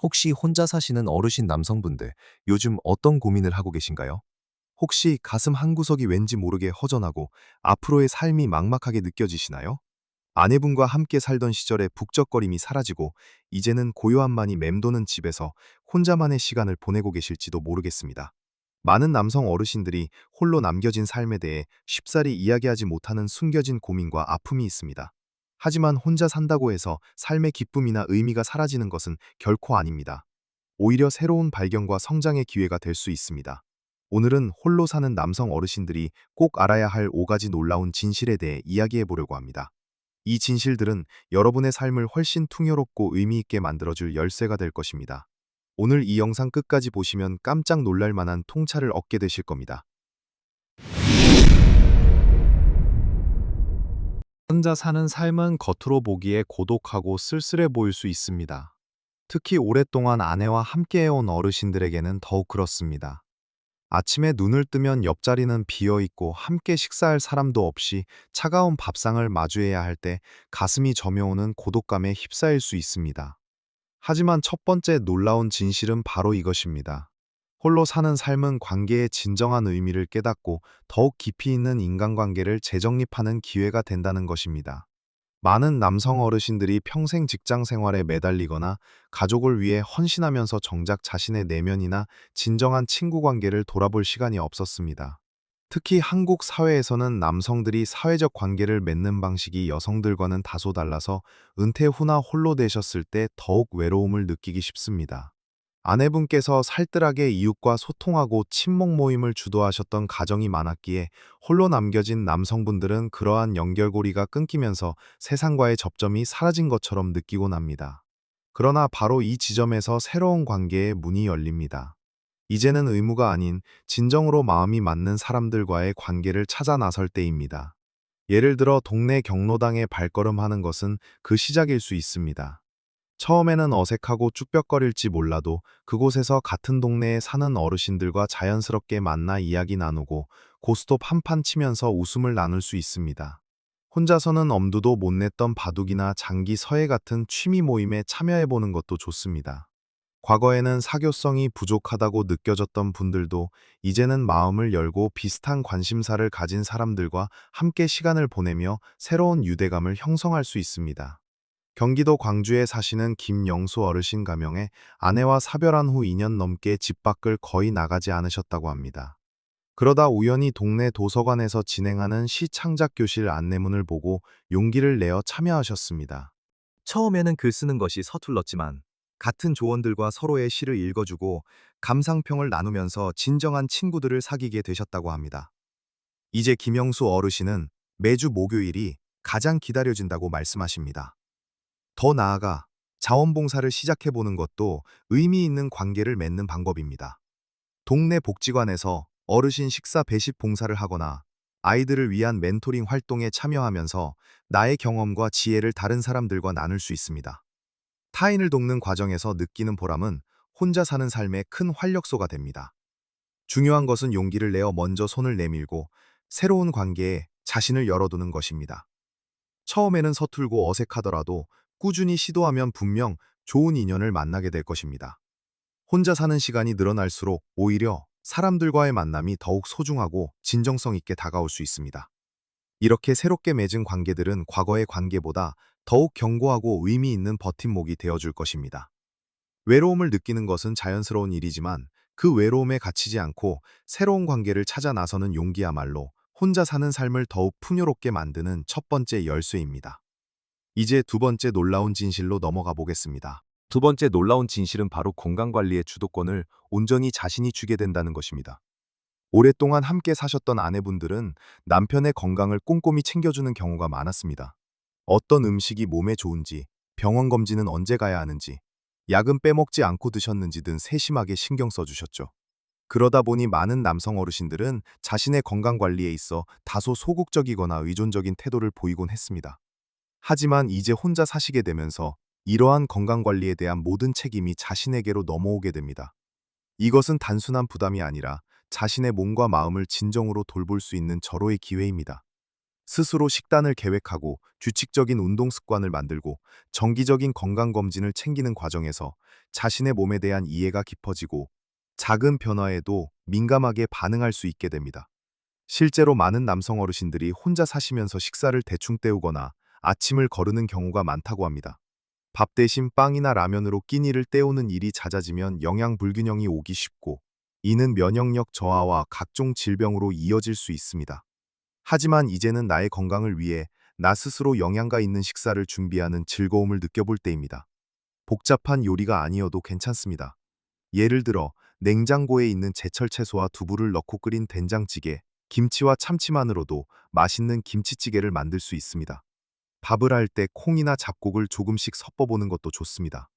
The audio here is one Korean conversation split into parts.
혹시 혼자 사시는 어르신 남성분들, 요즘 어떤 고민을 하고 계신가요? 혹시 가슴 한구석이 왠지 모르게 허전하고 앞으로의 삶이 막막하게 느껴지시나요? 아내분과 함께 살던 시절의 북적거림이 사라지고 이제는 고요함만이 맴도는 집에서 혼자만의 시간을 보내고 계실지도 모르겠습니다. 많은 남성 어르신들이 홀로 남겨진 삶에 대해 쉽사리 이야기하지 못하는 숨겨진 고민과 아픔이 있습니다. 하지만 혼자 산다고 해서 삶의 기쁨이나 의미가 사라지는 것은 결코 아닙니다. 오히려 새로운 발견과 성장의 기회가 될 수 있습니다. 오늘은 홀로 사는 남성 어르신들이 꼭 알아야 할 5가지 놀라운 진실에 대해 이야기해 보려고 합니다. 이 진실들은 여러분의 삶을 훨씬 풍요롭고 의미 있게 만들어줄 열쇠가 될 것입니다. 오늘 이 영상 끝까지 보시면 깜짝 놀랄 만한 통찰을 얻게 되실 겁니다. 혼자 사는 삶은 겉으로 보기에 고독하고 쓸쓸해 보일 수 있습니다. 특히 오랫동안 아내와 함께해온 어르신들에게는 더욱 그렇습니다. 아침에 눈을 뜨면 옆자리는 비어 있고 함께 식사할 사람도 없이 차가운 밥상을 마주해야 할 때 가슴이 저며오는 고독감에 휩싸일 수 있습니다. 하지만 첫 번째 놀라운 진실은 바로 이것입니다. 홀로 사는 삶은 관계의 진정한 의미를 깨닫고 더욱 깊이 있는 인간관계를 재정립하는 기회가 된다는 것입니다. 많은 남성 어르신들이 평생 직장 생활에 매달리거나 가족을 위해 헌신하면서 정작 자신의 내면이나 진정한 친구 관계를 돌아볼 시간이 없었습니다. 특히 한국 사회에서는 남성들이 사회적 관계를 맺는 방식이 여성들과는 다소 달라서 은퇴 후나 홀로 되셨을 때 더욱 외로움을 느끼기 쉽습니다. 아내분께서 살뜰하게 이웃과 소통하고 친목 모임을 주도하셨던 가정이 많았기에 홀로 남겨진 남성분들은 그러한 연결고리가 끊기면서 세상과의 접점이 사라진 것처럼 느끼곤 합니다. 그러나 바로 이 지점에서 새로운 관계의 문이 열립니다. 이제는 의무가 아닌 진정으로 마음이 맞는 사람들과의 관계를 찾아 나설 때입니다. 예를 들어 동네 경로당에 발걸음하는 것은 그 시작일 수 있습니다. 처음에는 어색하고 쭈뼛거릴지 몰라도 그곳에서 같은 동네에 사는 어르신들과 자연스럽게 만나 이야기 나누고 고스톱 한 판 치면서 웃음을 나눌 수 있습니다. 혼자서는 엄두도 못 냈던 바둑이나 장기 서예 같은 취미 모임에 참여해보는 것도 좋습니다. 과거에는 사교성이 부족하다고 느껴졌던 분들도 이제는 마음을 열고 비슷한 관심사를 가진 사람들과 함께 시간을 보내며 새로운 유대감을 형성할 수 있습니다. 경기도 광주에 사시는 김영수 어르신 가명에 아내와 사별한 후 2년 넘게 집 밖을 거의 나가지 않으셨다고 합니다. 그러다 우연히 동네 도서관에서 진행하는 시 창작 교실 안내문을 보고 용기를 내어 참여하셨습니다. 처음에는 글 쓰는 것이 서툴렀지만 같은 조원들과 서로의 시를 읽어주고 감상평을 나누면서 진정한 친구들을 사귀게 되셨다고 합니다. 이제 김영수 어르신은 매주 목요일이 가장 기다려진다고 말씀하십니다. 더 나아가 자원봉사를 시작해보는 것도 의미 있는 관계를 맺는 방법입니다. 동네 복지관에서 어르신 식사 배식 봉사를 하거나 아이들을 위한 멘토링 활동에 참여하면서 나의 경험과 지혜를 다른 사람들과 나눌 수 있습니다. 타인을 돕는 과정에서 느끼는 보람은 혼자 사는 삶의 큰 활력소가 됩니다. 중요한 것은 용기를 내어 먼저 손을 내밀고 새로운 관계에 자신을 열어두는 것입니다. 처음에는 서툴고 어색하더라도 꾸준히 시도하면 분명 좋은 인연을 만나게 될 것입니다. 혼자 사는 시간이 늘어날수록 오히려 사람들과의 만남이 더욱 소중하고 진정성 있게 다가올 수 있습니다. 이렇게 새롭게 맺은 관계들은 과거의 관계보다 더욱 견고하고 의미 있는 버팀목이 되어줄 것입니다. 외로움을 느끼는 것은 자연스러운 일이지만 그 외로움에 갇히지 않고 새로운 관계를 찾아 나서는 용기야말로 혼자 사는 삶을 더욱 풍요롭게 만드는 첫 번째 열쇠입니다. 이제 두 번째 놀라운 진실로 넘어가 보겠습니다. 두 번째 놀라운 진실은 바로 건강관리의 주도권을 온전히 자신이 쥐게 된다는 것입니다. 오랫동안 함께 사셨던 아내분들은 남편의 건강을 꼼꼼히 챙겨주는 경우가 많았습니다. 어떤 음식이 몸에 좋은지, 병원 검진은 언제 가야 하는지, 약은 빼먹지 않고 드셨는지 등 세심하게 신경 써주셨죠. 그러다 보니 많은 남성 어르신들은 자신의 건강 관리에 있어 다소 소극적이거나 의존적인 태도를 보이곤 했습니다. 하지만 이제 혼자 사시게 되면서 이러한 건강 관리에 대한 모든 책임이 자신에게로 넘어오게 됩니다. 이것은 단순한 부담이 아니라 자신의 몸과 마음을 진정으로 돌볼 수 있는 절호의 기회입니다. 스스로 식단을 계획하고 규칙적인 운동 습관을 만들고 정기적인 건강검진을 챙기는 과정에서 자신의 몸에 대한 이해가 깊어지고 작은 변화에도 민감하게 반응할 수 있게 됩니다. 실제로 많은 남성 어르신들이 혼자 사시면서 식사를 대충 때우거나 아침을 거르는 경우가 많다고 합니다. 밥 대신 빵이나 라면으로 끼니를 때우는 일이 잦아지면 영양 불균형이 오기 쉽고, 이는 면역력 저하와 각종 질병으로 이어질 수 있습니다. 하지만 이제는 나의 건강을 위해 나 스스로 영양가 있는 식사를 준비하는 즐거움을 느껴볼 때입니다. 복잡한 요리가 아니어도 괜찮습니다. 예를 들어 냉장고에 있는 제철 채소와 두부를 넣고 끓인 된장찌개, 김치와 참치만으로도 맛있는 김치찌개를 만들 수 있습니다. 밥을 할 때 콩이나 잡곡을 조금씩 섞어보는 것도 좋습니다.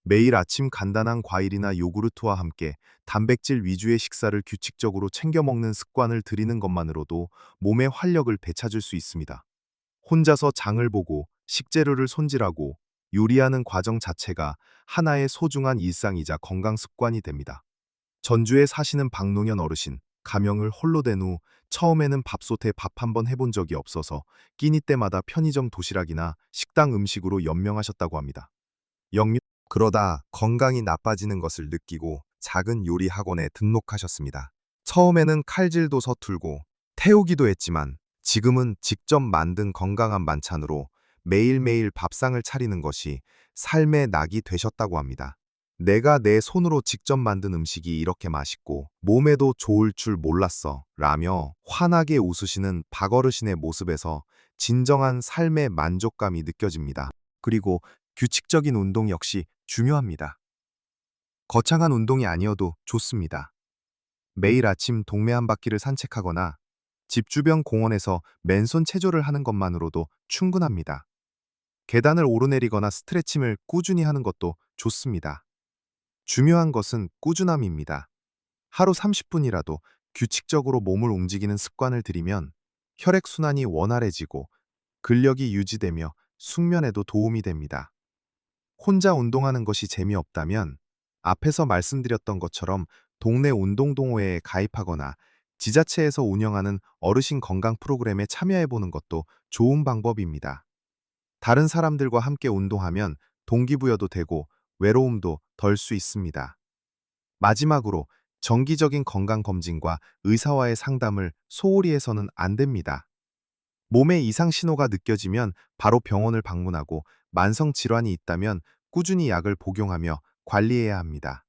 매일 아침 간단한 과일이나 요구르트와 함께 단백질 위주의 식사를 규칙적으로 챙겨 먹는 습관을 들이는 것만으로도 몸에 활력을 되찾을 수 있습니다. 혼자서 장을 보고 식재료를 손질하고 요리하는 과정 자체가 하나의 소중한 일상이자 건강 습관이 됩니다. 전주에 사시는 박노년 어르신, 가명을 홀로 댄 후 처음에는 밥솥에 밥 한 번 해본 적이 없어서 끼니 때마다 편의점 도시락이나 식당 음식으로 연명하셨다고 합니다. 영유 그러다 건강이 나빠지는 것을 느끼고 작은 요리 학원에 등록하셨습니다. 처음에는 칼질도 서툴고 태우기도 했지만 지금은 직접 만든 건강한 반찬으로 매일매일 밥상을 차리는 것이 삶의 낙이 되셨다고 합니다. 내가 내 손으로 직접 만든 음식이 이렇게 맛있고 몸에도 좋을 줄 몰랐어 라며 환하게 웃으시는 박어르신의 모습에서 진정한 삶의 만족감이 느껴집니다. 그리고 규칙적인 운동 역시 중요합니다. 거창한 운동이 아니어도 좋습니다. 매일 아침 동네 한 바퀴를 산책하거나 집 주변 공원에서 맨손 체조를 하는 것만으로도 충분합니다. 계단을 오르내리거나 스트레칭을 꾸준히 하는 것도 좋습니다. 중요한 것은 꾸준함입니다. 하루 30분이라도 규칙적으로 몸을 움직이는 습관을 들이면 혈액순환이 원활해지고 근력이 유지되며 숙면에도 도움이 됩니다. 혼자 운동하는 것이 재미없다면 앞에서 말씀드렸던 것처럼 동네 운동동호회에 가입하거나 지자체에서 운영하는 어르신 건강 프로그램에 참여해보는 것도 좋은 방법입니다. 다른 사람들과 함께 운동하면 동기부여도 되고 외로움도 덜 수 있습니다. 마지막으로 정기적인 건강검진과 의사와의 상담을 소홀히 해서는 안 됩니다. 몸에 이상 신호가 느껴지면 바로 병원을 방문하고 만성 질환이 있다면 꾸준히 약을 복용하며 관리해야 합니다.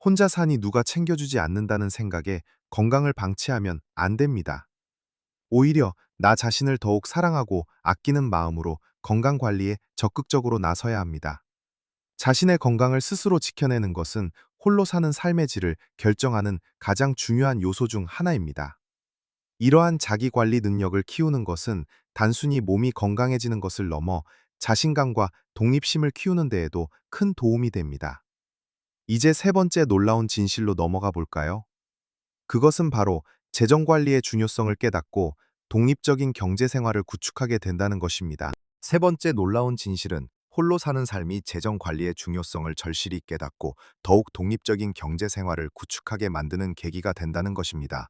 혼자 사니 누가 챙겨주지 않는다는 생각에 건강을 방치하면 안 됩니다. 오히려 나 자신을 더욱 사랑하고 아끼는 마음으로 건강 관리에 적극적으로 나서야 합니다. 자신의 건강을 스스로 지켜내는 것은 홀로 사는 삶의 질을 결정하는 가장 중요한 요소 중 하나입니다. 이러한 자기 관리 능력을 키우는 것은 단순히 몸이 건강해지는 것을 넘어 자신감과 독립심을 키우는 데에도 큰 도움이 됩니다. 이제 세 번째 놀라운 진실로 넘어가 볼까요? 그것은 바로 재정 관리의 중요성을 깨닫고 독립적인 경제 생활을 구축하게 된다는 것입니다. 세 번째 놀라운 진실은 홀로 사는 삶이 재정 관리의 중요성을 절실히 깨닫고 더욱 독립적인 경제 생활을 구축하게 만드는 계기가 된다는 것입니다.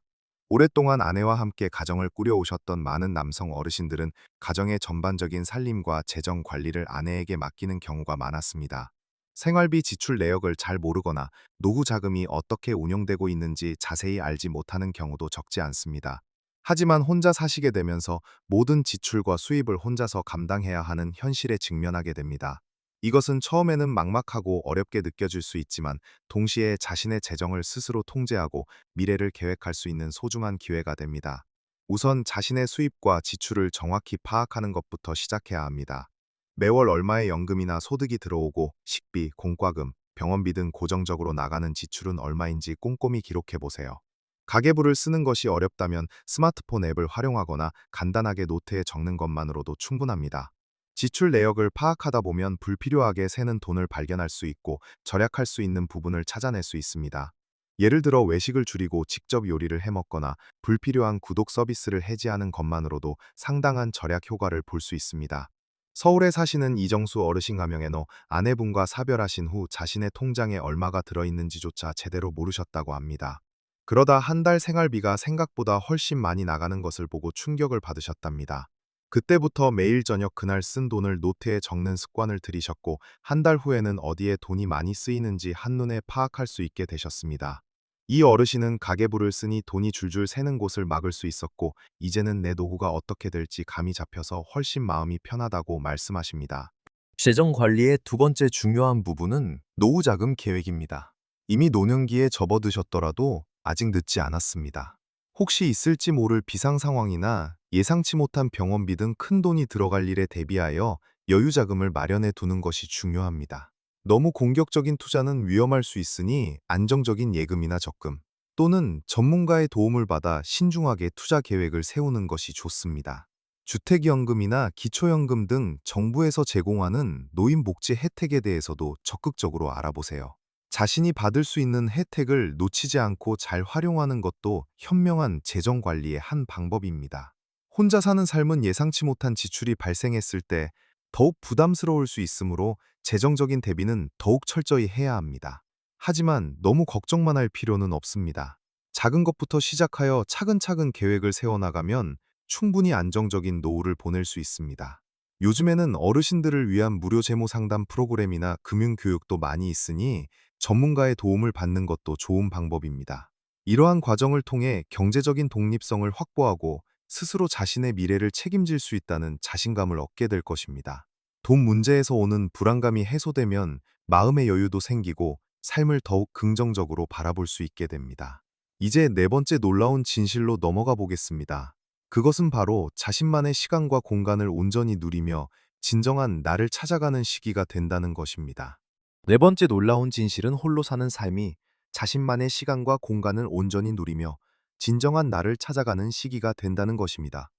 오랫동안 아내와 함께 가정을 꾸려오셨던 많은 남성 어르신들은 가정의 전반적인 살림과 재정 관리를 아내에게 맡기는 경우가 많았습니다. 생활비 지출 내역을 잘 모르거나 노후 자금이 어떻게 운용되고 있는지 자세히 알지 못하는 경우도 적지 않습니다. 하지만 혼자 사시게 되면서 모든 지출과 수입을 혼자서 감당해야 하는 현실에 직면하게 됩니다. 이것은 처음에는 막막하고 어렵게 느껴질 수 있지만 동시에 자신의 재정을 스스로 통제하고 미래를 계획할 수 있는 소중한 기회가 됩니다. 우선 자신의 수입과 지출을 정확히 파악하는 것부터 시작해야 합니다. 매월 얼마의 연금이나 소득이 들어오고 식비, 공과금, 병원비 등 고정적으로 나가는 지출은 얼마인지 꼼꼼히 기록해 보세요. 가계부를 쓰는 것이 어렵다면 스마트폰 앱을 활용하거나 간단하게 노트에 적는 것만으로도 충분합니다. 지출 내역을 파악하다 보면 불필요하게 새는 돈을 발견할 수 있고 절약할 수 있는 부분을 찾아낼 수 있습니다. 예를 들어 외식을 줄이고 직접 요리를 해 먹거나 불필요한 구독 서비스를 해지하는 것만으로도 상당한 절약 효과를 볼 수 있습니다. 서울에 사시는 이정수 어르신 가명에너 아내분과 사별하신 후 자신의 통장에 얼마가 들어있는지조차 제대로 모르셨다고 합니다. 그러다 한 달 생활비가 생각보다 훨씬 많이 나가는 것을 보고 충격을 받으셨답니다. 그때부터 매일 저녁 그날 쓴 돈을 노트에 적는 습관을 들이셨고 한 달 후에는 어디에 돈이 많이 쓰이는지 한눈에 파악할 수 있게 되셨습니다. 이 어르신은 가계부를 쓰니 돈이 줄줄 새는 곳을 막을 수 있었고 이제는 내 노후가 어떻게 될지 감이 잡혀서 훨씬 마음이 편하다고 말씀하십니다. 재정 관리의 두 번째 중요한 부분은 노후 자금 계획입니다. 이미 노년기에 접어드셨더라도 아직 늦지 않았습니다. 혹시 있을지 모를 비상 상황이나 예상치 못한 병원비 등 큰 돈이 들어갈 일에 대비하여 여유 자금을 마련해 두는 것이 중요합니다. 너무 공격적인 투자는 위험할 수 있으니 안정적인 예금이나 적금 또는 전문가의 도움을 받아 신중하게 투자 계획을 세우는 것이 좋습니다. 주택연금이나 기초연금 등 정부에서 제공하는 노인복지 혜택에 대해서도 적극적으로 알아보세요. 자신이 받을 수 있는 혜택을 놓치지 않고 잘 활용하는 것도 현명한 재정 관리의 한 방법입니다. 혼자 사는 삶은 예상치 못한 지출이 발생했을 때 더욱 부담스러울 수 있으므로 재정적인 대비는 더욱 철저히 해야 합니다. 하지만 너무 걱정만 할 필요는 없습니다. 작은 것부터 시작하여 차근차근 계획을 세워나가면 충분히 안정적인 노후를 보낼 수 있습니다. 요즘에는 어르신들을 위한 무료 재무 상담 프로그램이나 금융 교육도 많이 있으니 전문가의 도움을 받는 것도 좋은 방법입니다. 이러한 과정을 통해 경제적인 독립성을 확보하고 스스로 자신의 미래를 책임질 수 있다는 자신감을 얻게 될 것입니다. 돈 문제에서 오는 불안감이 해소되면 마음의 여유도 생기고 삶을 더욱 긍정적으로 바라볼 수 있게 됩니다. 이제 네 번째 놀라운 진실로 넘어가 보겠습니다. 그것은 바로 자신만의 시간과 공간을 온전히 누리며 진정한 나를 찾아가는 시기가 된다는 것입니다. 네 번째 놀라운 진실은 홀로 사는 삶이 자신만의 시간과 공간을 온전히 누리며 진정한 나를 찾아가는 시기가 된다는 것입니다.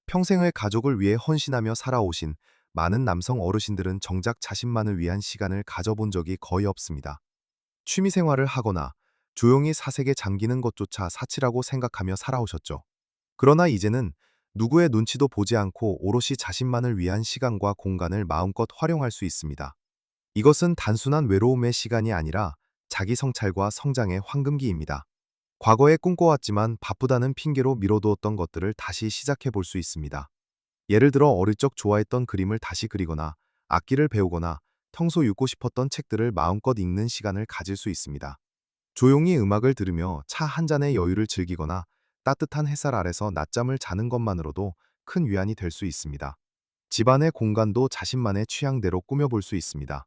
평생을 가족을 위해 헌신하며 살아오신 많은 남성 어르신들은 정작 자신만을 위한 시간을 가져본 적이 거의 없습니다. 취미 생활을 하거나 조용히 사색에 잠기는 것조차 사치라고 생각하며 살아오셨죠. 그러나 이제는 누구의 눈치도 보지 않고 오롯이 자신만을 위한 시간과 공간을 마음껏 활용할 수 있습니다. 이것은 단순한 외로움의 시간이 아니라 자기 성찰과 성장의 황금기입니다. 과거에 꿈꿔왔지만 바쁘다는 핑계로 미뤄두었던 것들을 다시 시작해 볼 수 있습니다. 예를 들어 어릴 적 좋아했던 그림을 다시 그리거나 악기를 배우거나 평소 읽고 싶었던 책들을 마음껏 읽는 시간을 가질 수 있습니다. 조용히 음악을 들으며 차 한 잔의 여유를 즐기거나 따뜻한 햇살 아래서 낮잠을 자는 것만으로도 큰 위안이 될 수 있습니다. 집안의 공간도 자신만의 취향대로 꾸며볼 수 있습니다.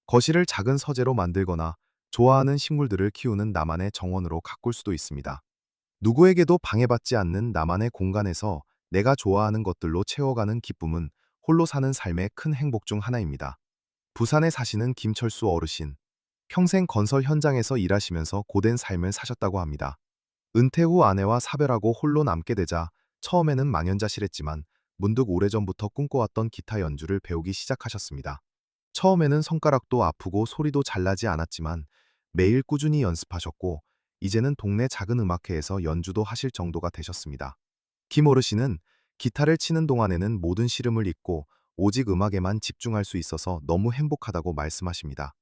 거실을 작은 서재로 만들거나 좋아하는 식물들을 키우는 나만의 정원으로 가꿀 수도 있습니다. 누구에게도 방해받지 않는 나만의 공간에서 내가 좋아하는 것들로 채워가는 기쁨은 홀로 사는 삶의 큰 행복 중 하나입니다. 부산에 사시는 김철수 어르신. 평생 건설 현장에서 일하시면서 고된 삶을 사셨다고 합니다. 은퇴 후 아내와 사별하고 홀로 남게 되자 처음에는 망연자실했지만 문득 오래전부터 꿈꿔왔던 기타 연주를 배우기 시작하셨습니다. 처음에는 손가락도 아프고 소리도 잘 나지 않았지만 매일 꾸준히 연습하셨고 이제는 동네 작은 음악회에서 연주도 하실 정도가 되셨습니다. 김 어르신은 기타를 치는 동안에는 모든 시름을 잊고 오직 음악에만 집중할 수 있어서 너무 행복하다고 말씀하십니다.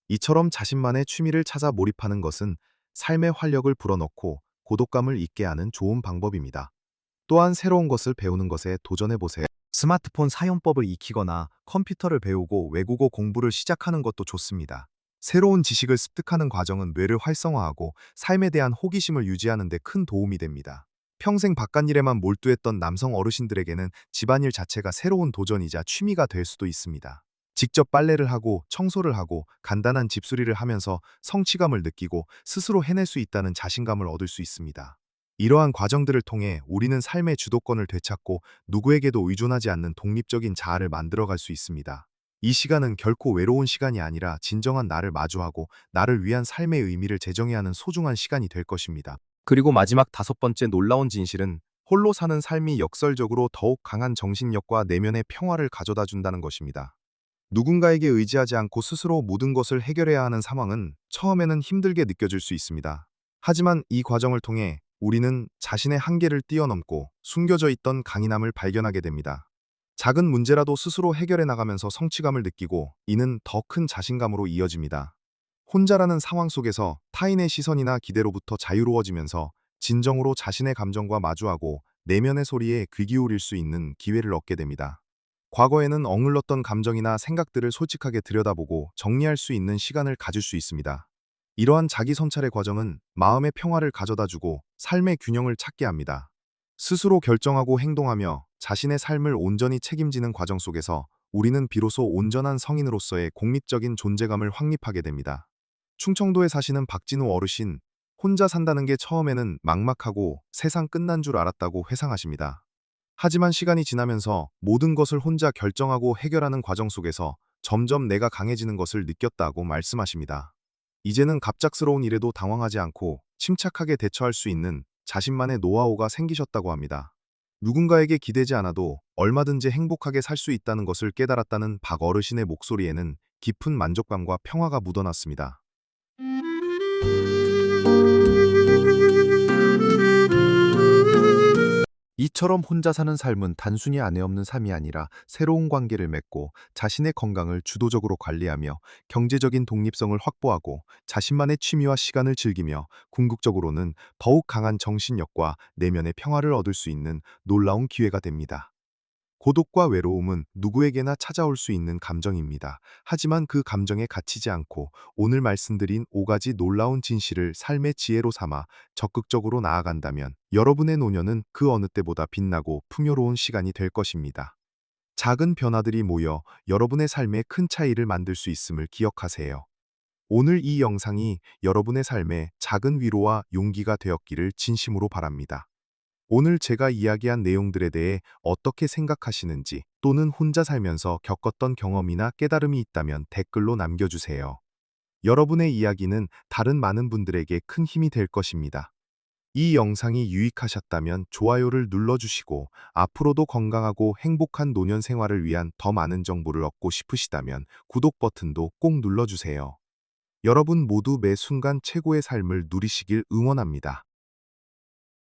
이처럼 자신만의 취미를 찾아 몰입하는 것은 삶의 활력을 불어넣고 고독감을 잊게 하는 좋은 방법입니다. 또한 새로운 것을 배우는 것에 도전해보세요. 스마트폰 사용법을 익히거나 컴퓨터를 배우고 외국어 공부를 시작하는 것도 좋습니다. 새로운 지식을 습득하는 과정은 뇌를 활성화하고 삶에 대한 호기심을 유지하는 데 큰 도움이 됩니다. 평생 바깥일에만 몰두했던 남성 어르신들에게는 집안일 자체가 새로운 도전이자 취미가 될 수도 있습니다. 직접 빨래를 하고 청소를 하고 간단한 집수리를 하면서 성취감을 느끼고 스스로 해낼 수 있다는 자신감을 얻을 수 있습니다. 이러한 과정들을 통해 우리는 삶의 주도권을 되찾고 누구에게도 의존하지 않는 독립적인 자아를 만들어갈 수 있습니다. 이 시간은 결코 외로운 시간이 아니라 진정한 나를 마주하고 나를 위한 삶의 의미를 제정해야 하는 소중한 시간이 될 것입니다. 그리고 마지막 다섯 번째 놀라운 진실은 홀로 사는 삶이 역설적으로 더욱 강한 정신력과 내면의 평화를 가져다 준다는 것입니다. 누군가에게 의지하지 않고 스스로 모든 것을 해결해야 하는 상황은 처음에는 힘들게 느껴질 수 있습니다. 하지만 이 과정을 통해 우리는 자신의 한계를 뛰어넘고 숨겨져 있던 강인함을 발견하게 됩니다. 작은 문제라도 스스로 해결해 나가면서 성취감을 느끼고 이는 더 큰 자신감으로 이어집니다. 혼자라는 상황 속에서 타인의 시선이나 기대로부터 자유로워지면서 진정으로 자신의 감정과 마주하고 내면의 소리에 귀 기울일 수 있는 기회를 얻게 됩니다. 과거에는 억눌렀던 감정이나 생각들을 솔직하게 들여다보고 정리할 수 있는 시간을 가질 수 있습니다. 이러한 자기 성찰의 과정은 마음의 평화를 가져다주고 삶의 균형을 찾게 합니다. 스스로 결정하고 행동하며 자신의 삶을 온전히 책임지는 과정 속에서 우리는 비로소 온전한 성인으로서의 공립적인 존재감을 확립하게 됩니다. 충청도에 사시는 박진우 어르신, 혼자 산다는 게 처음에는 막막하고 세상 끝난 줄 알았다고 회상하십니다. 하지만 시간이 지나면서 모든 것을 혼자 결정하고 해결하는 과정 속에서 점점 내가 강해지는 것을 느꼈다고 말씀하십니다. 이제는 갑작스러운 일에도 당황하지 않고 침착하게 대처할 수 있는 자신만의 노하우가 생기셨다고 합니다. 누군가에게 기대지 않아도 얼마든지 행복하게 살 수 있다는 것을 깨달았다는 박 어르신의 목소리에는 깊은 만족감과 평화가 묻어났습니다. 이처럼 혼자 사는 삶은 단순히 아내 없는 삶이 아니라 새로운 관계를 맺고 자신의 건강을 주도적으로 관리하며 경제적인 독립성을 확보하고 자신만의 취미와 시간을 즐기며 궁극적으로는 더욱 강한 정신력과 내면의 평화를 얻을 수 있는 놀라운 기회가 됩니다. 고독과 외로움은 누구에게나 찾아올 수 있는 감정입니다. 하지만 그 감정에 갇히지 않고 오늘 말씀드린 5가지 놀라운 진실을 삶의 지혜로 삼아 적극적으로 나아간다면 여러분의 노년은 그 어느 때보다 빛나고 풍요로운 시간이 될 것입니다. 작은 변화들이 모여 여러분의 삶에 큰 차이를 만들 수 있음을 기억하세요. 오늘 이 영상이 여러분의 삶에 작은 위로와 용기가 되었기를 진심으로 바랍니다. 오늘 제가 이야기한 내용들에 대해 어떻게 생각하시는지 또는 혼자 살면서 겪었던 경험이나 깨달음이 있다면 댓글로 남겨주세요. 여러분의 이야기는 다른 많은 분들에게 큰 힘이 될 것입니다. 이 영상이 유익하셨다면 좋아요를 눌러주시고 앞으로도 건강하고 행복한 노년 생활을 위한 더 많은 정보를 얻고 싶으시다면 구독 버튼도 꼭 눌러주세요. 여러분 모두 매 순간 최고의 삶을 누리시길 응원합니다.